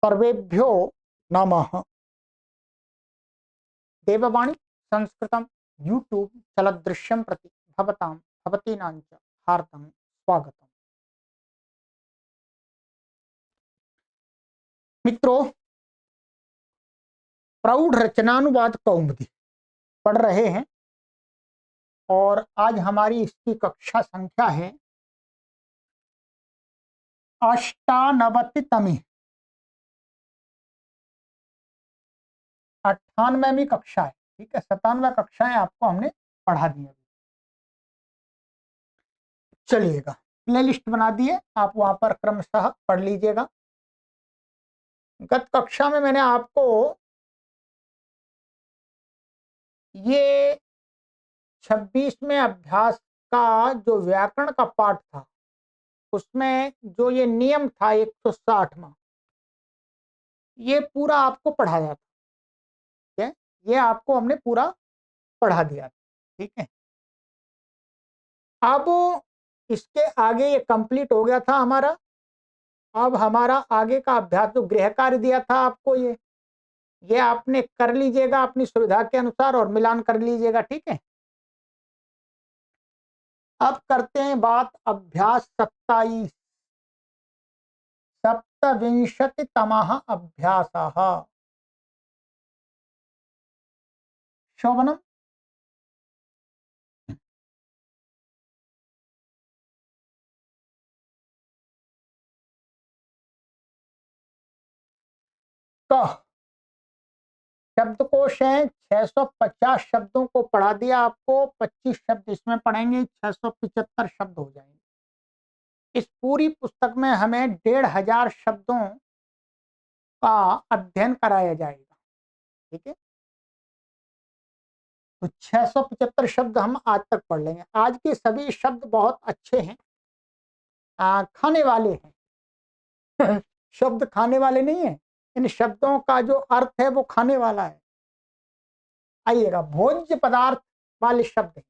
सर्वेभ्यो नमः। देववाणी संस्कृतम यूट्यूब चलदृश्यं प्रति भवतां भवतीनां च हार्दं स्वागतम्। मित्रों, प्रौढ़ रचनानुवाद कौमुदी पढ़ रहे हैं और आज हमारी इसकी कक्षा संख्या है 98वीं 98वीं कक्षा है। ठीक है, 97 कक्षाएं आपको हमने पढ़ा दी है। चलिएगा, प्ले लिस्ट बना दिए, आप वहां पर क्रमशः पढ़ लीजिएगा। गत कक्षा में मैंने आपको ये 26वें अभ्यास का जो व्याकरण का पाठ था उसमें जो ये नियम था 160वां, ये पूरा आपको पढ़ाया था। ठीक है, ये आपको हमने पूरा पढ़ा दिया था। ठीक है, अब इसके आगे ये कंप्लीट हो गया था हमारा। अब हमारा आगे का अभ्यास जो गृह कार्य दिया था आपको, ये आपने कर लीजिएगा अपनी सुविधा के अनुसार और मिलान कर लीजिएगा। ठीक है, अब करते हैं बात अभ्यास 27, सप्तविंशतितमः अभ्यासः। शोभनम, कह शब्दकोश है, 650 शब्दों को पढ़ा दिया आपको, 25 शब्द इसमें पढ़ेंगे, 675 शब्द हो जाएंगे। इस पूरी पुस्तक में हमें 1500 शब्दों का अध्ययन कराया जाएगा। ठीक है, तो 675 शब्द हम आज तक पढ़ लेंगे। आज के सभी शब्द बहुत अच्छे हैं, खाने वाले हैं। शब्द खाने वाले नहीं है, इन शब्दों का जो अर्थ है वो खाने वाला है। आइएगा, भोज्य पदार्थ वाले शब्द।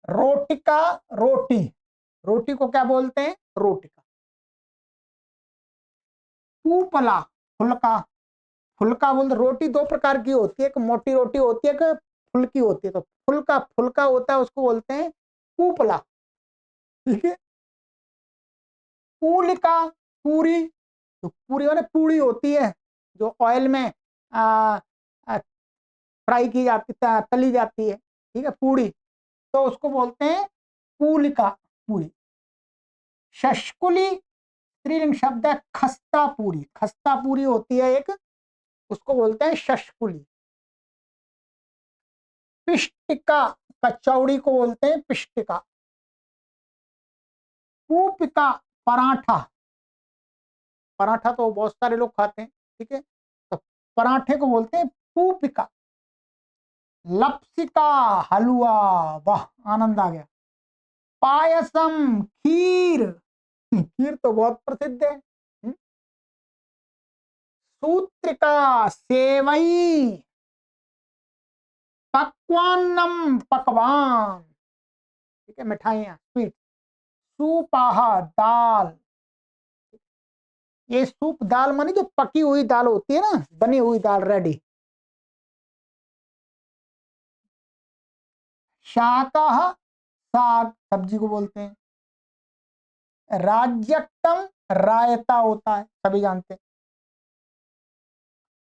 रोटिका, रोटी, रोटी को क्या बोलते हैं? रोटिका। फूपला, फुलका, फुलका बोलते। रोटी दो प्रकार की होती है, एक मोटी रोटी होती है, एक फुलकी होती है। तो फुलका, फुलका होता है, उसको बोलते हैं फूपला। ठीक है, पूलिका, पूरी, तो पूरी माने पूरी होती है जो ऑयल में फ्राई की जाती, तली जाती है। ठीक है, पूरी, तो उसको बोलते हैं पूलिका, पूरी। शशकुली स्त्रीलिंग शब्द है, खस्ता पूरी, खस्ता पूरी होती है एक, उसको बोलते हैं शशकुली। पिष्टिका, कचौड़ी को बोलते हैं पिष्टिका। पूपिका, पराठा, पराठा तो बहुत सारे लोग खाते हैं। ठीक है, तो पराठे को बोलते हैं पूपिका। लपसिका, हलवा, वाह आनंद आ गया। पायसम, खीर, खीर तो बहुत प्रसिद्ध है। सूत्रिका, सेवई। पक्वान्नम, पकवान, ठीक है, मिठाइयाँ, स्वीट। सूपाहा, दाल। ये सूप दाल मानी जो पकी हुई दाल होती है ना, बनी हुई दाल रेडी। शाकाह, साग, सब्जी को बोलते हैं। राज्यक्तम, रायता होता है, सभी जानते हैं।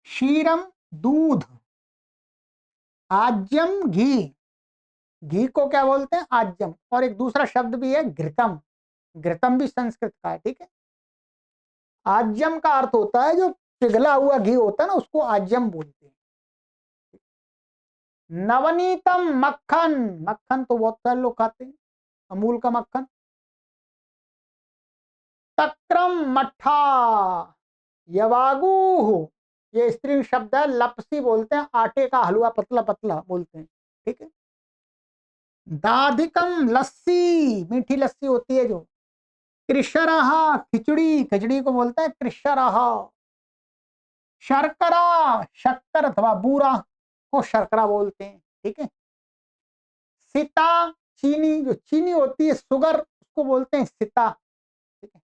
क्षीरम, दूध। आज्यम, घी, घी को क्या बोलते हैं? आज्यम। और एक दूसरा शब्द भी है घृतम, घृतम भी संस्कृत का है। ठीक है, आज्यम का अर्थ होता है जो पिघला हुआ घी होता है ना, उसको आज्यम बोलते हैं। नवनीतम, मक्खन, मक्खन तो बहुत सारे लोग खाते हैं, अमूल का मक्खन। तक्रम, मट्ठा। यवागु, ये स्त्री शब्द है, लपसी बोलते हैं, आटे का हलवा, पतला पतला बोलते हैं। ठीक है, दाधिकम, लस्सी, मीठी लस्सी होती है जो। कृषरहा, खिचड़ी, खिचड़ी को बोलते हैं कृषरहा। शर्करा, शक्कर अथवा बूरा को शर्करा बोलते हैं। ठीक है, सिता, चीनी, जो चीनी होती है, शुगर, उसको बोलते हैं सिता। ठीक है,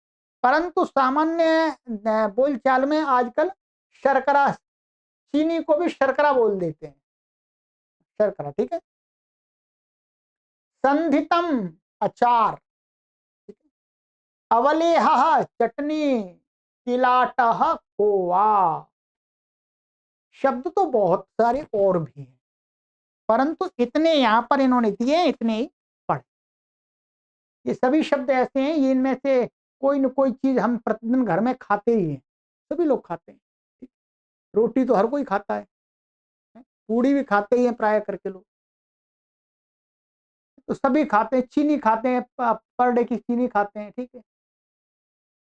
परंतु सामान्य बोलचाल में आजकल शर्करा, चीनी को भी शर्करा बोल देते हैं, शर्करा, ठीक है। संधितम अचार, अवलेह चटनी, किलाटह खोवा। शब्द तो बहुत सारे और भी हैं, परंतु इतने यहां पर इन्होंने दिए, इतने ही पढ़े। ये सभी शब्द ऐसे हैं, ये इनमें से कोई न कोई चीज हम प्रतिदिन घर में खाते ही हैं, सभी लोग खाते हैं। रोटी तो हर कोई खाता है, पूड़ी भी खाते ही हैं प्राय करके लोग, तो सभी खाते हैं। चीनी खाते हैं, पर डे की चीनी खाते हैं, ठीक है।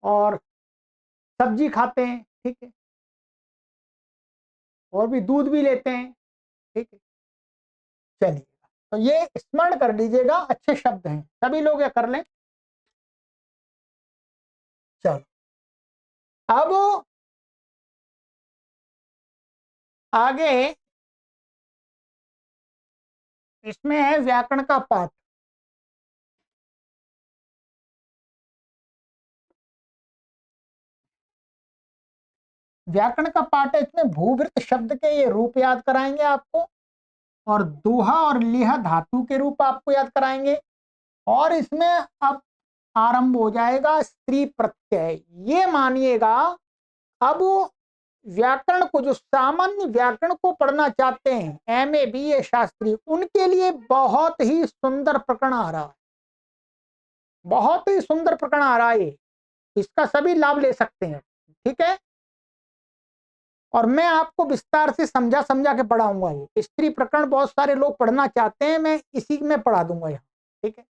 और सब्जी खाते हैं, ठीक है। और भी दूध भी लेते हैं, ठीक है। चलिए, तो ये स्मरण कर लीजिएगा, अच्छे शब्द हैं, सभी लोग ये कर लें। चलो, अब आगे इसमें है व्याकरण का पाठ। व्याकरण का पाठ है, इसमें भूभृत शब्द के ये रूप याद कराएंगे आपको, और दूहा और लिह धातु के रूप आपको याद कराएंगे। और इसमें अब आरंभ हो जाएगा स्त्री प्रत्यय। ये मानिएगा, अब व्याकरण को, जो सामान्य व्याकरण को पढ़ना चाहते हैं, एमए बीए शास्त्री, उनके लिए बहुत ही सुंदर प्रकरण आ रहा है, बहुत ही सुंदर प्रकरण आ रहा है। इसका सभी लाभ ले सकते हैं, ठीक है। और मैं आपको विस्तार से समझा समझा के पढ़ाऊंगा। ये स्त्री प्रकरण बहुत सारे लोग पढ़ना चाहते हैं, मैं इसी में पढ़ा दूंगा यहाँ, ठीक है।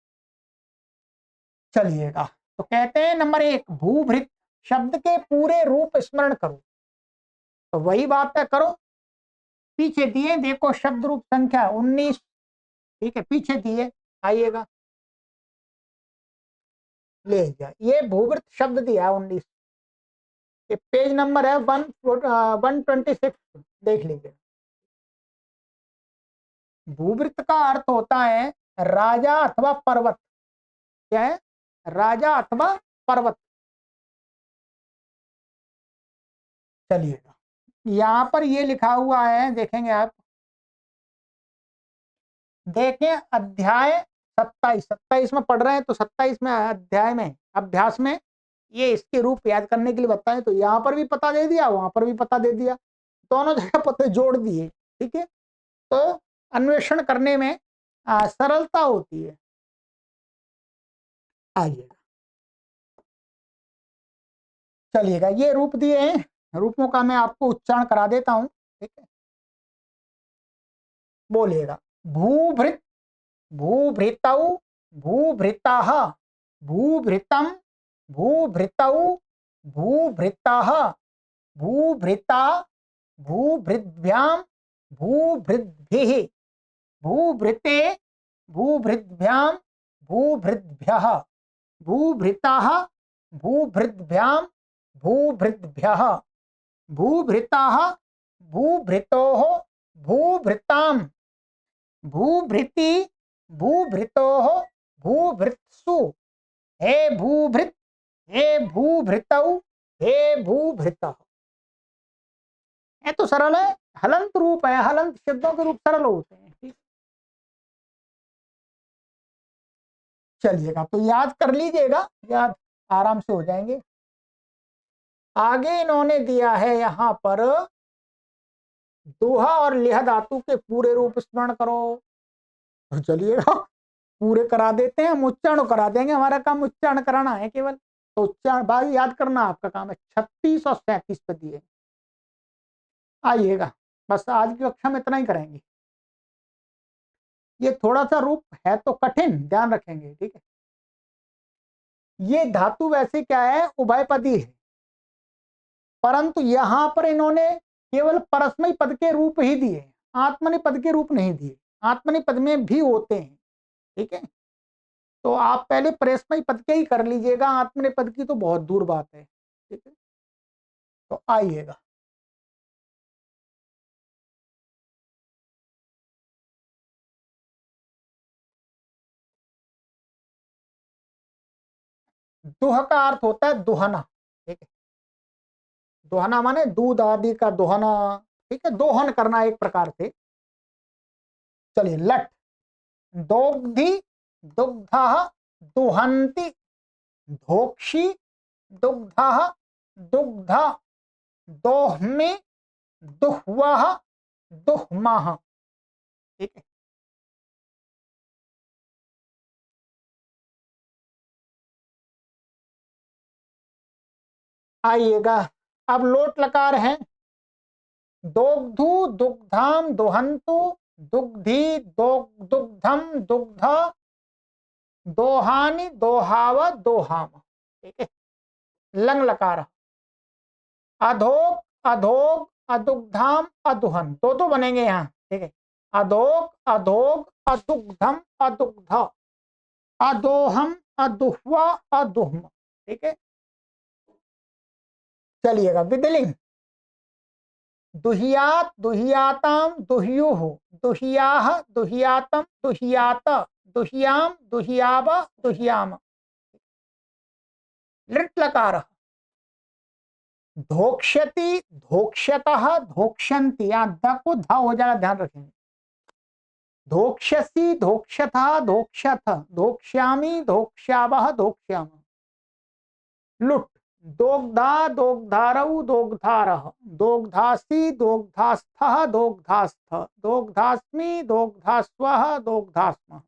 चलिएगा, तो कहते हैं नंबर 1, भूभृत शब्द के पूरे रूप स्मरण करो। तो वही बात है, करो। पीछे दिए देखो, शब्द रूप संख्या 19, ठीक है, पीछे दिए, आइएगा, ले जा, ये भूभृत शब्द दिया 19। ये पेज नंबर है 126, देख लीजिए। भूवृत्त का अर्थ होता है राजा अथवा पर्वत। क्या है? राजा अथवा पर्वत। चलिएगा, यहां पर ये लिखा हुआ है, देखेंगे आप, देखें अध्याय 27, 27 में पढ़ रहे हैं, तो 27 में अध्याय में अभ्यास में ये इसके रूप याद करने के लिए बताएं, तो यहां पर भी पता दे दिया, वहां पर भी पता दे दिया, दोनों जगह पते जोड़ दिए, ठीक है। तो अन्वेषण करने में सरलता होती है। आइए, चलिएगा, ये रूप दिए हैं, रूपों का मैं आपको उच्चारण करा देता हूं, ठीक है। बोलिएगा, भूभृत, भूभृतौ, भूभृतः, भूभृतम, भूभृतौ, भूभृतः, भूभृता, भूभृद्भ्याम, भूभृद्भिः, भूभृते, भूभृद्भ्याम, भूभृद्भ्यः, भूभृताः, भूभृद्भ्याम, भूभृद्भ्यः, भूभृताः, भूभृतोः, भूभृताम्, भूभृति, भूभृतोः, भूभृत्सु, हे भूभृत, हे भूभृतौ, हे भूभृतः। ये तो सरल है, हलंत रूप है, हलंत शब्दों के रूप सरल होते हैं, ठीक। चलिएगा, तो याद कर लीजिएगा, याद आराम से हो जाएंगे। आगे इन्होंने दिया है यहां पर, दोहा और लिह धातु के पूरे रूप स्मरण करो। तो चलिएगा, पूरे करा देते हैं, हम उच्चारण करा देंगे, हमारा काम उच्चारण कराना है केवल। तो उच्चारण भाई याद करना आपका काम है। 36 और 37 पे दिए, आइएगा, बस आज की कक्षा में इतना ही करेंगे। ये थोड़ा सा रूप है तो कठिन, ध्यान रखेंगे, ठीक है। ये धातु वैसे क्या है, उभयपदी है, परंतु यहां पर इन्होंने केवल परस्मय पद के रूप ही दिए, आत्मनेपद पद के रूप नहीं दिए। आत्मनेपद पद में भी होते हैं, ठीक है। तो आप पहले परस्मय पद के ही कर लीजिएगा, आत्मनेपद पद की तो बहुत दूर बात है, ठीक है। तो आइएगा, दुह का अर्थ होता है दुहना, ठीक है। दोहना माने दूध आदि का दोहना, ठीक है, दोहन करना एक प्रकार से। चलिए, लट, दोग्धी दुग्धः दुहन्ति, धोक्षी दुग्धः दुग्ध, दोह्मी दुह्वः दुह्मः, ठीक है। आइएगा, अब लोट लकार है। दोग्धु दुग्धाम दुहंतु, दुग्धी दुग्धम दुग्ध, दोहानी दोहाव दोहाम, ठीक है। लंग लकार, अधोग अधोग अदुग्धाम अदुहन, दो बनेंगे यहाँ, ठीक है। अधोग अधोग अदुग्धम अदुग्ध, अदोहम अदुह्वा अदुह्म, ठीक है। चलिएगा, विदलिंग, दुहियात दुहियाताम दुह्युः, दुहियाः दुहियातम दुहियात, दुहियाम दुहियाव दुहियाम। लृट लकार, धोक्ष्यति धोक्ष्यतः धोक्ष्यन्ति, यहाँ द को धा हो जाएगा, ध्यान रखेंगे। धोक्ष्यसि धोक्ष्यथः धोक्ष्यथ, धोक्ष्यामि धोक्ष्यावः धोक्ष्याम। लुट, दोग्धा दोग्धारौ दोग्धारः, दोग्धासि दोग्धास्थः दोग्धास्थ, दोग्धास्मि दोग्धास्वः दोग्धास्मः।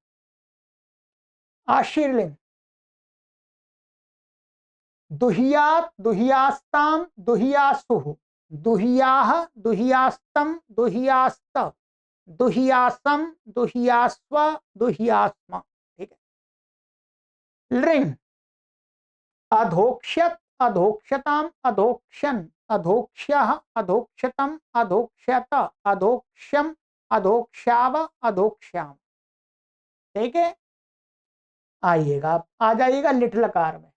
आशीर्लिंग, दुहियात दुहियास्ताम दुहियासुः, दुहियाः दुहियास्तम दुहियास्त, दुहियासम दुहियास्व दुहियास्म, ठीक है। लिंग, अधोक्ष्यत अधोक्ष्यताम अधोक्ष्यन, अधोक्ष्यः अधोक्ष्यतम अधोक्ष्यत, अधोक्ष्यम अधोक्ष्याव अधोक्ष्याम, ठीक है। आइएगा, आ जाइएगा लिट लकार में।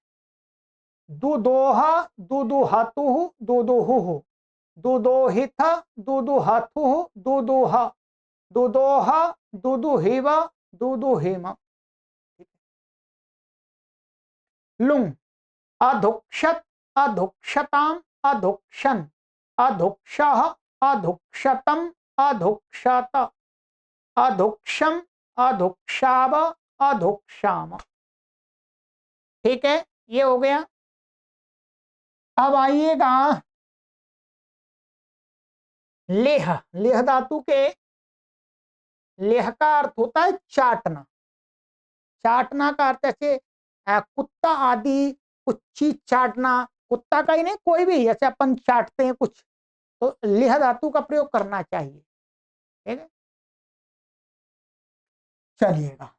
दुदोह दुदुहतुः दुदुहुः, दुदोहिथ दुदुहथुः दुदुह, दुदोह दुदुहिव दुदुहिम। लुंग, अधुक्षत अधुक्षताम अधुक्षन, अधुक्षः अधुक्षतम अधुक्षत, अधुक्षम अधुक्षाव अधुक्षाम, ठीक है। ये हो गया। अब आइएगा लेह, लेह धातु के लेह का अर्थ होता है चाटना। चाटना का अर्थ ऐसे कुत्ता आदि कुछ चीज चाटना, कुत्ता का ही नहीं, कोई भी, जैसे अपन चाटते हैं कुछ, तो लेह धातु का प्रयोग करना चाहिए, ठीक है। चलिएगा,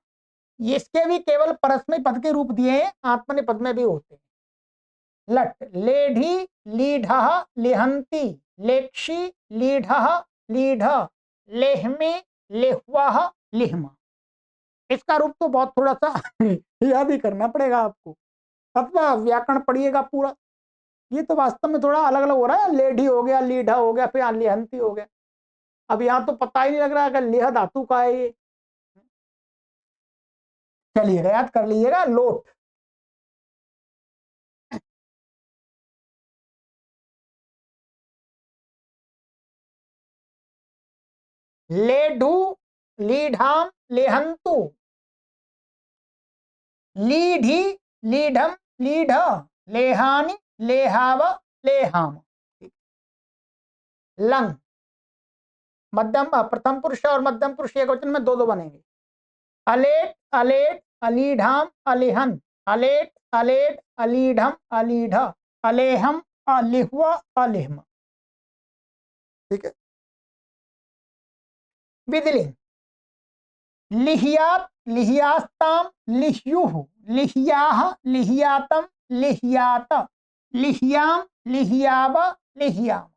ये इसके भी केवल परस्मय पद के रूप दिए हैं, आत्मनेपद पद में भी होते हैं। लट, लेढ़ी लीढ़ः लिहंती, लेक्षी लीढ़ः लीढ़, लेहमे लेह्वः लिह्म। इसका रूप तो बहुत थोड़ा सा याद ही करना पड़ेगा आपको, अथवा व्याकरण पढ़िएगा पूरा। ये तो वास्तव में थोड़ा अलग अलग हो रहा है, लेढ़ी हो गया, लीढ़ा हो गया, फिर लिहंती हो गया। अब यहाँ तो पता ही नहीं लग रहा है कि लेह धातु का है ये। चलिएगा, याद कर लीजिएगा। लोट, लेढ़ू लीढ़ाम लेहंतु, लीढ़ी लीढ़म लीढ़, लेहानी लेहाव लेहाम। लंग, मध्यम प्रथम पुरुष और मध्यम पुरुष एक वचन में दो बनेंगे। अलेट अलेट अलीढ़ाम अलिहन, अलेट अलेट अलीढ़म अलीढ़, अलेहम अलिह्व अलिह्म, ठीक है। विदलिंग, लिहियात लिहियास्ताम लिह्युः, लिहियाः लिहियातम लिहियात, लिहियाम लिहियाव लिहियाम,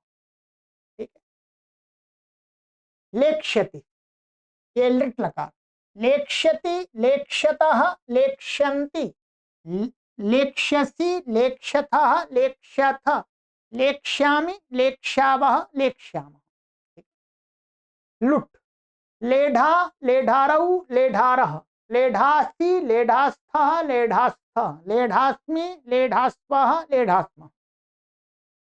ठीक है। लेक्ष्यति, ये लिट लकार, लेक्ष्यति लेक्ष्यतः लेक्ष्यन्ति, लेक्ष्यसि लेक्ष्यथः लेक्ष्यथ, लेक्ष्यामि लेक्ष्यावः लेक्ष्याम। लुट, लेढ़ा लेढ़ारौ लेढ़ारः, लेढ़ासि लेढ़ास्थः लेढ़ास्थ, लेढ़ास्मि, लेढ़ास्वः, लेढ़ास्म।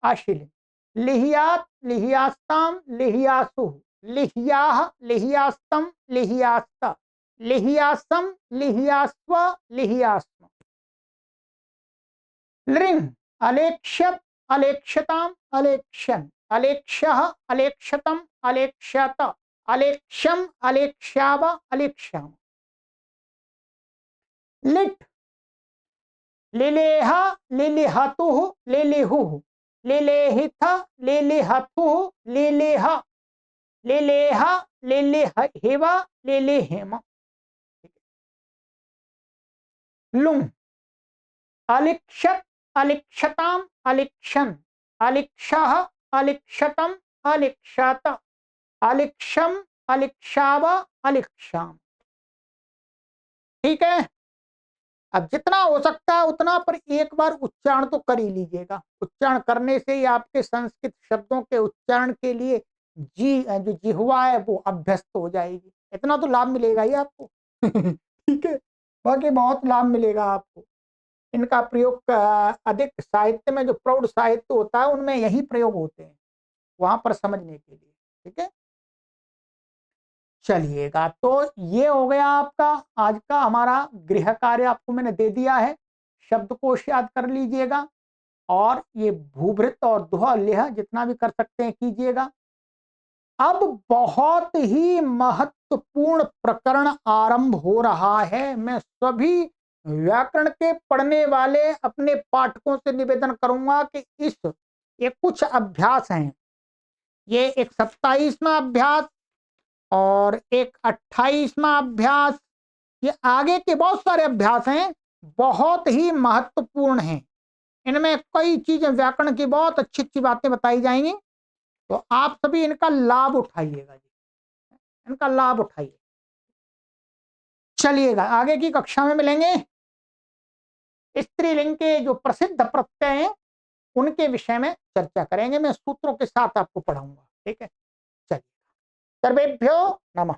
आशीलिंग। लिहियात, लिहियास्ताम, लिहियासु, लिहियाः, लिहियास्तम, लिहियास्त, लिहियासम, लिहियास्व, लिहियास्म। लिंग। अलेक्ष्यत, अलेक्ष्यताम, अलेक्ष्यन, अलेक्ष्यः, अलेक्ष्यतम, अलेक्ष्यत, अलेक्ष्यम, अलेक्ष्याव, अलेक्ष्याम। लिट। लिलेह, लिलिहतुः, लिलिहुः, लिलेहिथ, लिलिहथुः, लिलिह, लिलेह, लिलिहिव, लिलिहिम। लुंग। अलिक्षत, अलिक्षताम, अलिक्षन, अलिक्षः, अलिक्षतम, अलिक्षत, अलिक्षम, अलिक्षाव, अलिक्षाम। ठीक है। अब जितना हो सकता है उतना पर एक बार उच्चारण तो कर ही लीजिएगा। उच्चारण करने से ही आपके संस्कृत शब्दों के उच्चारण के लिए जो जिह्वा है वो अभ्यस्त हो जाएगी। इतना तो लाभ मिलेगा ही आपको। ठीक है। बाकी बहुत लाभ मिलेगा आपको। इनका प्रयोग अधिक साहित्य में, जो प्रौढ़ साहित्य होता है उनमें यही प्रयोग होते हैं, वहां पर समझने के लिए। ठीक है। चलिएगा, तो ये हो गया आपका आज का हमारा गृह कार्य, आपको मैंने दे दिया है। शब्दकोश याद कर लीजिएगा और ये भूभृत और दुह लेह जितना भी कर सकते हैं कीजिएगा। अब बहुत ही महत्वपूर्ण प्रकरण आरंभ हो रहा है। मैं सभी व्याकरण के पढ़ने वाले अपने पाठकों से निवेदन करूंगा कि ये कुछ अभ्यास हैं, ये एक 27वां अभ्यास और एक 28वां अभ्यास, ये आगे के बहुत सारे अभ्यास हैं, बहुत ही महत्वपूर्ण हैं। इनमें कई चीजें व्याकरण की बहुत अच्छी अच्छी बातें बताई जाएंगी, तो आप सभी इनका लाभ उठाइएगा जी, इनका लाभ उठाइए। चलिएगा, आगे की कक्षा में मिलेंगे। स्त्रीलिंग के जो प्रसिद्ध प्रत्यय हैं उनके विषय में चर्चा करेंगे। मैं सूत्रों के साथ आपको पढ़ाऊंगा। ठीक है। चलिए, सर्वेभ्यो नमः।